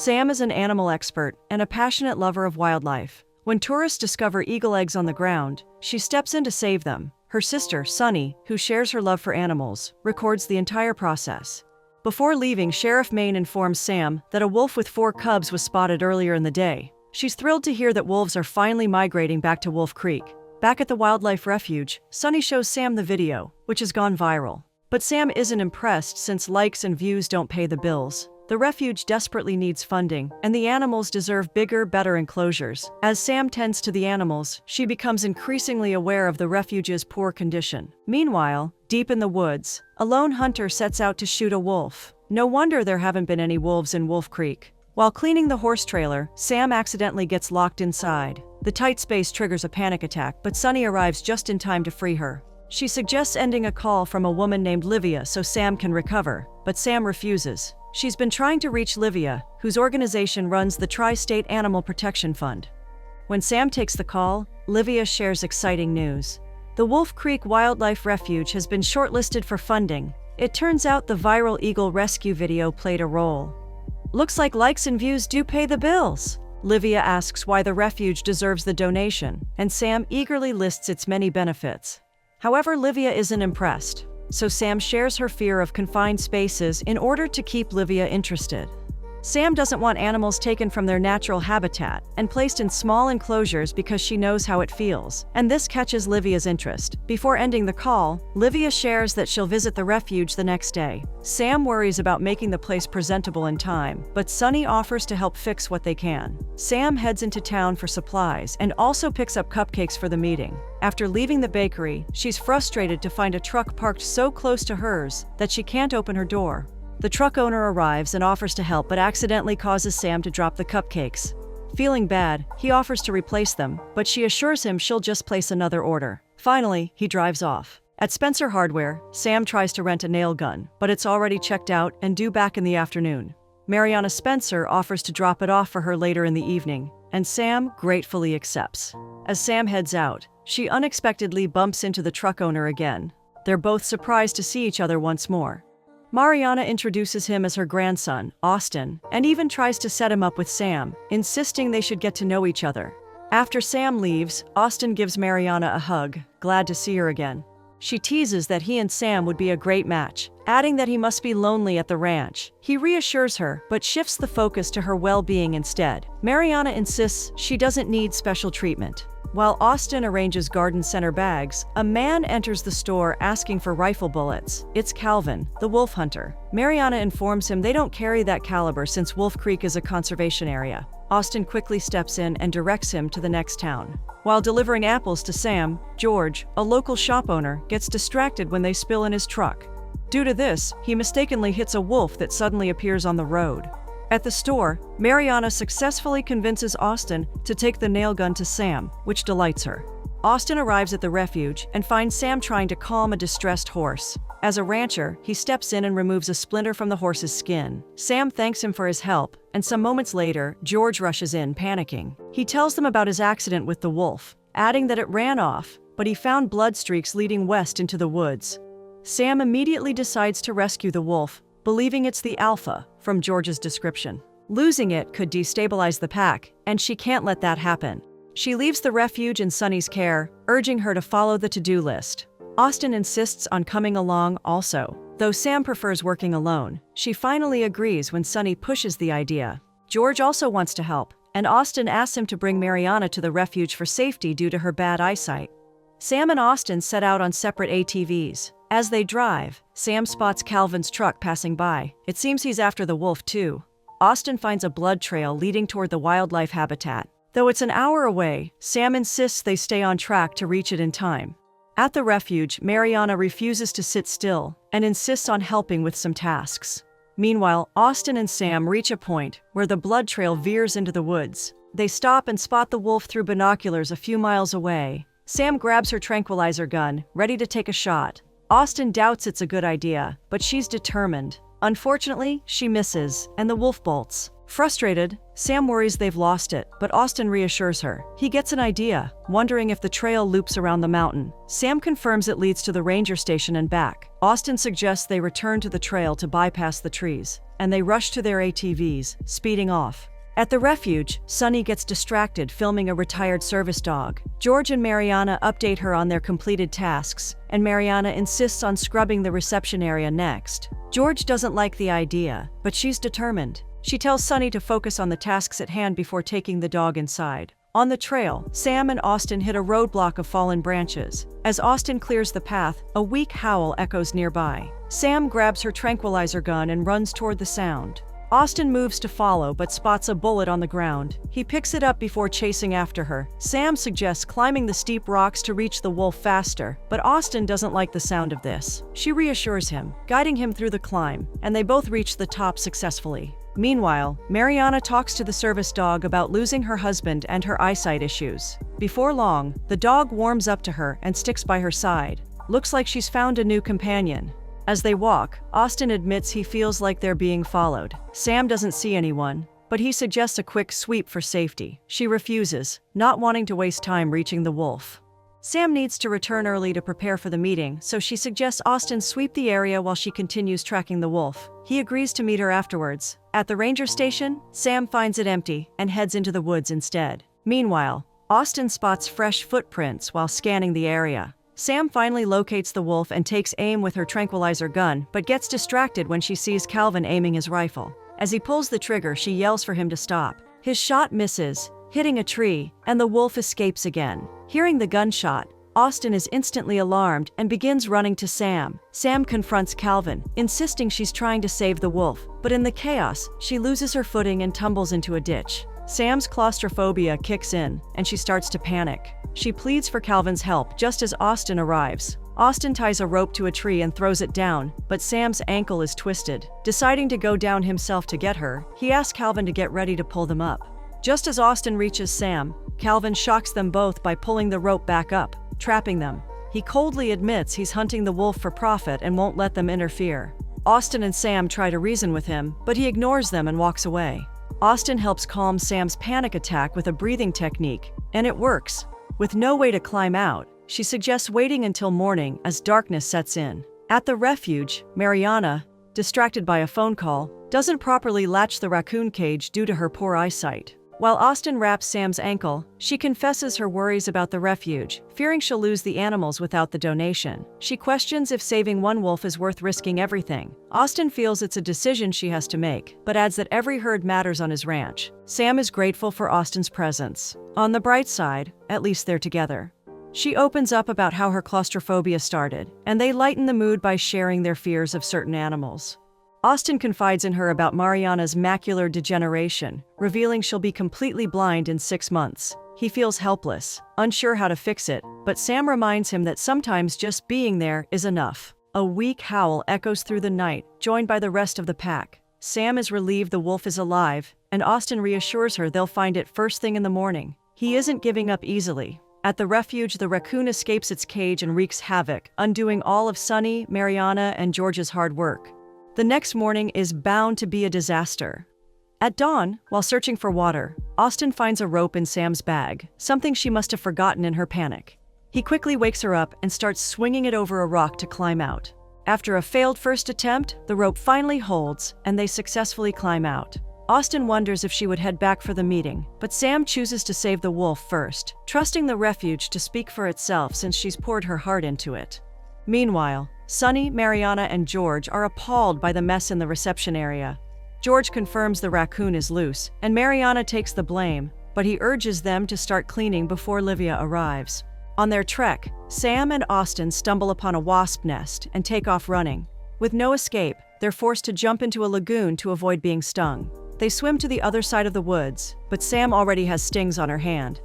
Sam is an animal expert and a passionate lover of wildlife. When tourists discover eagle eggs on the ground, she steps in to save them. Her sister, Sunny, who shares her love for animals, records the entire process. Before leaving, Sheriff Maine informs Sam that a wolf with 4 cubs was spotted earlier in the day. She's thrilled to hear that wolves are finally migrating back to Wolf Creek. Back at the wildlife refuge, Sunny shows Sam the video, which has gone viral. But Sam isn't impressed since likes and views don't pay the bills. The refuge desperately needs funding, and the animals deserve bigger, better enclosures. As Sam tends to the animals, she becomes increasingly aware of the refuge's poor condition. Meanwhile, deep in the woods, a lone hunter sets out to shoot a wolf. No wonder there haven't been any wolves in Wolf Creek. While cleaning the horse trailer, Sam accidentally gets locked inside. The tight space triggers a panic attack, but Sunny arrives just in time to free her. She suggests ending a call from a woman named Livia so Sam can recover, but Sam refuses. She's been trying to reach Livia, whose organization runs the Tri-State Animal Protection Fund. When Sam takes the call, Livia shares exciting news. The Wolf Creek Wildlife Refuge has been shortlisted for funding. It turns out the viral eagle rescue video played a role. Looks like likes and views do pay the bills. Livia asks why the refuge deserves the donation, and Sam eagerly lists its many benefits. However, Livia isn't impressed, so Sam shares her fear of confined spaces in order to keep Livia interested. Sam doesn't want animals taken from their natural habitat and placed in small enclosures because she knows how it feels, and this catches Livia's interest. Before ending the call, Livia shares that she'll visit the refuge the next day. Sam worries about making the place presentable in time, but Sunny offers to help fix what they can. Sam heads into town for supplies and also picks up cupcakes for the meeting. After leaving the bakery, she's frustrated to find a truck parked so close to hers that she can't open her door. The truck owner arrives and offers to help but accidentally causes Sam to drop the cupcakes. Feeling bad, he offers to replace them, but she assures him she'll just place another order. Finally, he drives off. At Spencer Hardware, Sam tries to rent a nail gun, but it's already checked out and due back in the afternoon. Mariana Spencer offers to drop it off for her later in the evening, and Sam gratefully accepts. As Sam heads out, she unexpectedly bumps into the truck owner again. They're both surprised to see each other once more. Mariana introduces him as her grandson, Austin, and even tries to set him up with Sam, insisting they should get to know each other. After Sam leaves, Austin gives Mariana a hug, glad to see her again. She teases that he and Sam would be a great match, adding that he must be lonely at the ranch. He reassures her, but shifts the focus to her well-being instead. Mariana insists she doesn't need special treatment. While Austin arranges garden center bags, a man enters the store asking for rifle bullets. It's Calvin, the wolf hunter. Mariana informs him they don't carry that caliber since Wolf Creek is a conservation area. Austin quickly steps in and directs him to the next town. While delivering apples to Sam, George, a local shop owner, gets distracted when they spill in his truck. Due to this, he mistakenly hits a wolf that suddenly appears on the road. At the store, Mariana successfully convinces Austin to take the nail gun to Sam, which delights her. Austin arrives at the refuge and finds Sam trying to calm a distressed horse. As a rancher, he steps in and removes a splinter from the horse's skin. Sam thanks him for his help, and some moments later, George rushes in, panicking. He tells them about his accident with the wolf, adding that it ran off, but he found blood streaks leading west into the woods. Sam immediately decides to rescue the wolf, believing it's the alpha from George's description. Losing it could destabilize the pack, and she can't let that happen. She leaves the refuge in Sunny's care, urging her to follow the to-do list. Austin insists on coming along also. Though Sam prefers working alone, she finally agrees when Sunny pushes the idea. George also wants to help, and Austin asks him to bring Mariana to the refuge for safety due to her bad eyesight. Sam and Austin set out on separate ATVs. As they drive, Sam spots Calvin's truck passing by. It seems he's after the wolf too. Austin finds a blood trail leading toward the wildlife habitat. Though it's an hour away, Sam insists they stay on track to reach it in time. At the refuge, Mariana refuses to sit still and insists on helping with some tasks. Meanwhile, Austin and Sam reach a point where the blood trail veers into the woods. They stop and spot the wolf through binoculars a few miles away. Sam grabs her tranquilizer gun, ready to take a shot. Austin doubts it's a good idea, but she's determined. Unfortunately, she misses, and the wolf bolts. Frustrated, Sam worries they've lost it, but Austin reassures her. He gets an idea, wondering if the trail loops around the mountain. Sam confirms it leads to the ranger station and back. Austin suggests they return to the trail to bypass the trees, and they rush to their ATVs, speeding off. At the refuge, Sunny gets distracted filming a retired service dog. George and Mariana update her on their completed tasks, and Mariana insists on scrubbing the reception area next. George doesn't like the idea, but she's determined. She tells Sunny to focus on the tasks at hand before taking the dog inside. On the trail, Sam and Austin hit a roadblock of fallen branches. As Austin clears the path, a weak howl echoes nearby. Sam grabs her tranquilizer gun and runs toward the sound. Austin moves to follow but spots a bullet on the ground. He picks it up before chasing after her. Sam suggests climbing the steep rocks to reach the wolf faster, but Austin doesn't like the sound of this. She reassures him, guiding him through the climb, and they both reach the top successfully. Meanwhile, Mariana talks to the service dog about losing her husband and her eyesight issues. Before long, the dog warms up to her and sticks by her side. Looks like she's found a new companion. As they walk, Austin admits he feels like they're being followed. Sam doesn't see anyone, but he suggests a quick sweep for safety. She refuses, not wanting to waste time reaching the wolf. Sam needs to return early to prepare for the meeting, so she suggests Austin sweep the area while she continues tracking the wolf. He agrees to meet her afterwards. At the ranger station, Sam finds it empty and heads into the woods instead. Meanwhile, Austin spots fresh footprints while scanning the area. Sam finally locates the wolf and takes aim with her tranquilizer gun, but gets distracted when she sees Calvin aiming his rifle. As he pulls the trigger, she yells for him to stop. His shot misses, hitting a tree, and the wolf escapes again. Hearing the gunshot, Austin is instantly alarmed and begins running to Sam. Sam confronts Calvin, insisting she's trying to save the wolf, but in the chaos, she loses her footing and tumbles into a ditch. Sam's claustrophobia kicks in, and she starts to panic. She pleads for Calvin's help just as Austin arrives. Austin ties a rope to a tree and throws it down, but Sam's ankle is twisted. Deciding to go down himself to get her, he asks Calvin to get ready to pull them up. Just as Austin reaches Sam, Calvin shocks them both by pulling the rope back up, trapping them. He coldly admits he's hunting the wolf for profit and won't let them interfere. Austin and Sam try to reason with him, but he ignores them and walks away. Austin helps calm Sam's panic attack with a breathing technique, and it works. With no way to climb out, she suggests waiting until morning as darkness sets in. At the refuge, Mariana, distracted by a phone call, doesn't properly latch the raccoon cage due to her poor eyesight. While Austin wraps Sam's ankle, she confesses her worries about the refuge, fearing she'll lose the animals without the donation. She questions if saving one wolf is worth risking everything. Austin feels it's a decision she has to make, but adds that every herd matters on his ranch. Sam is grateful for Austin's presence. On the bright side, at least they're together. She opens up about how her claustrophobia started, and they lighten the mood by sharing their fears of certain animals. Austin confides in her about Mariana's macular degeneration, revealing she'll be completely blind in 6 months. He feels helpless, unsure how to fix it, but Sam reminds him that sometimes just being there is enough. A weak howl echoes through the night, joined by the rest of the pack. Sam is relieved the wolf is alive, and Austin reassures her they'll find it first thing in the morning. He isn't giving up easily. At the refuge, the raccoon escapes its cage and wreaks havoc, undoing all of Sunny, Mariana, and George's hard work. The next morning is bound to be a disaster. At dawn, while searching for water, Austin finds a rope in Sam's bag, something she must have forgotten in her panic. He quickly wakes her up and starts swinging it over a rock to climb out. After a failed first attempt, the rope finally holds, and they successfully climb out. Austin wonders if she would head back for the meeting, but Sam chooses to save the wolf first, trusting the refuge to speak for itself since she's poured her heart into it. Meanwhile, Sunny, Mariana, and George are appalled by the mess in the reception area. George confirms the raccoon is loose, and Mariana takes the blame, but he urges them to start cleaning before Livia arrives. On their trek, Sam and Austin stumble upon a wasp nest and take off running. With no escape, they're forced to jump into a lagoon to avoid being stung. They swim to the other side of the woods, but Sam already has stings on her hand.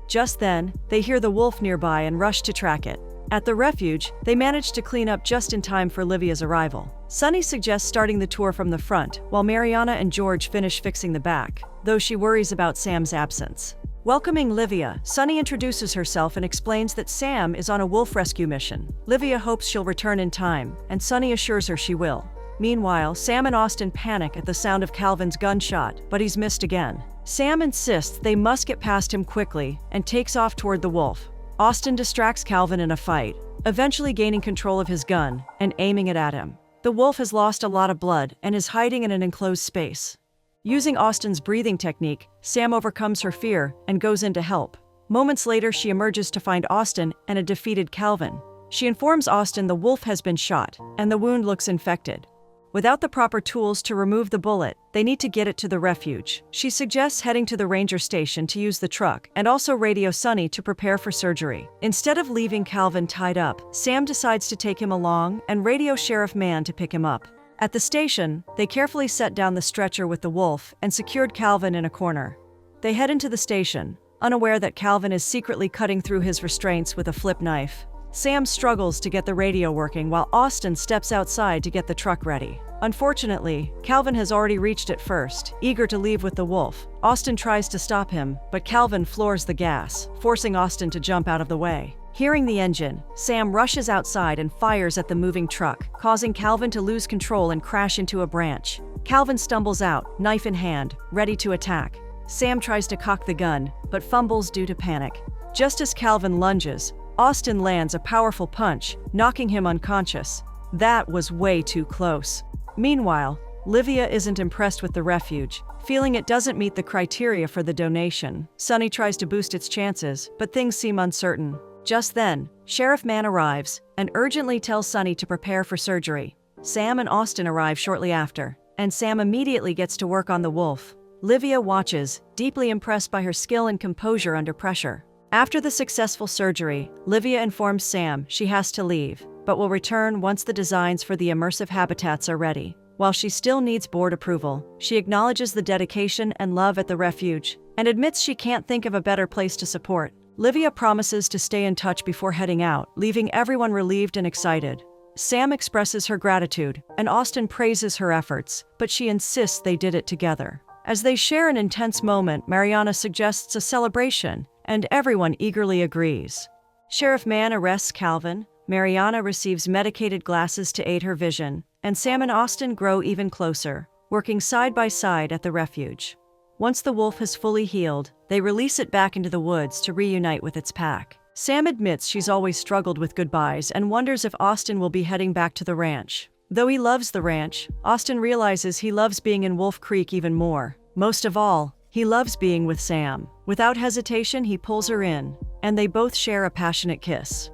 Just then, they hear the wolf nearby and rush to track it. At the refuge, they manage to clean up just in time for Livia's arrival. Sunny suggests starting the tour from the front, while Mariana and George finish fixing the back, though she worries about Sam's absence. Welcoming Livia, Sunny introduces herself and explains that Sam is on a wolf rescue mission. Livia hopes she'll return in time, and Sunny assures her she will. Meanwhile, Sam and Austin panic at the sound of Calvin's gunshot, but he's missed again. Sam insists they must get past him quickly and takes off toward the wolf. Austin distracts Calvin in a fight, eventually gaining control of his gun and aiming it at him. The wolf has lost a lot of blood and is hiding in an enclosed space. Using Austin's breathing technique, Sam overcomes her fear and goes in to help. Moments later, she emerges to find Austin and a defeated Calvin. She informs Austin the wolf has been shot, and the wound looks infected. Without the proper tools to remove the bullet, they need to get it to the refuge. She suggests heading to the ranger station to use the truck and also radio Sonny to prepare for surgery. Instead of leaving Calvin tied up, Sam decides to take him along and radio Sheriff Mann to pick him up. At the station, they carefully set down the stretcher with the wolf and secured Calvin in a corner. They head into the station, unaware that Calvin is secretly cutting through his restraints with a flip knife. Sam struggles to get the radio working while Austin steps outside to get the truck ready. Unfortunately, Calvin has already reached it first, eager to leave with the wolf. Austin tries to stop him, but Calvin floors the gas, forcing Austin to jump out of the way. Hearing the engine, Sam rushes outside and fires at the moving truck, causing Calvin to lose control and crash into a branch. Calvin stumbles out, knife in hand, ready to attack. Sam tries to cock the gun, but fumbles due to panic. Just as Calvin lunges, Austin lands a powerful punch, knocking him unconscious. That was way too close. Meanwhile, Livia isn't impressed with the refuge, feeling it doesn't meet the criteria for the donation. Sonny tries to boost its chances, but things seem uncertain. Just then, Sheriff Mann arrives and urgently tells Sonny to prepare for surgery. Sam and Austin arrive shortly after, and Sam immediately gets to work on the wolf. Livia watches, deeply impressed by her skill and composure under pressure. After the successful surgery, Livia informs Sam she has to leave, but will return once the designs for the immersive habitats are ready. While she still needs board approval, she acknowledges the dedication and love at the refuge and admits she can't think of a better place to support. Livia promises to stay in touch before heading out, leaving everyone relieved and excited. Sam expresses her gratitude, and Austin praises her efforts, but she insists they did it together. As they share an intense moment, Mariana suggests a celebration, and everyone eagerly agrees. Sheriff Mann arrests Calvin, Mariana receives medicated glasses to aid her vision, and Sam and Austin grow even closer, working side by side at the refuge. Once the wolf has fully healed, they release it back into the woods to reunite with its pack. Sam admits she's always struggled with goodbyes and wonders if Austin will be heading back to the ranch. Though he loves the ranch, Austin realizes he loves being in Wolf Creek even more. Most of all, he loves being with Sam. Without hesitation, he pulls her in, and they both share a passionate kiss.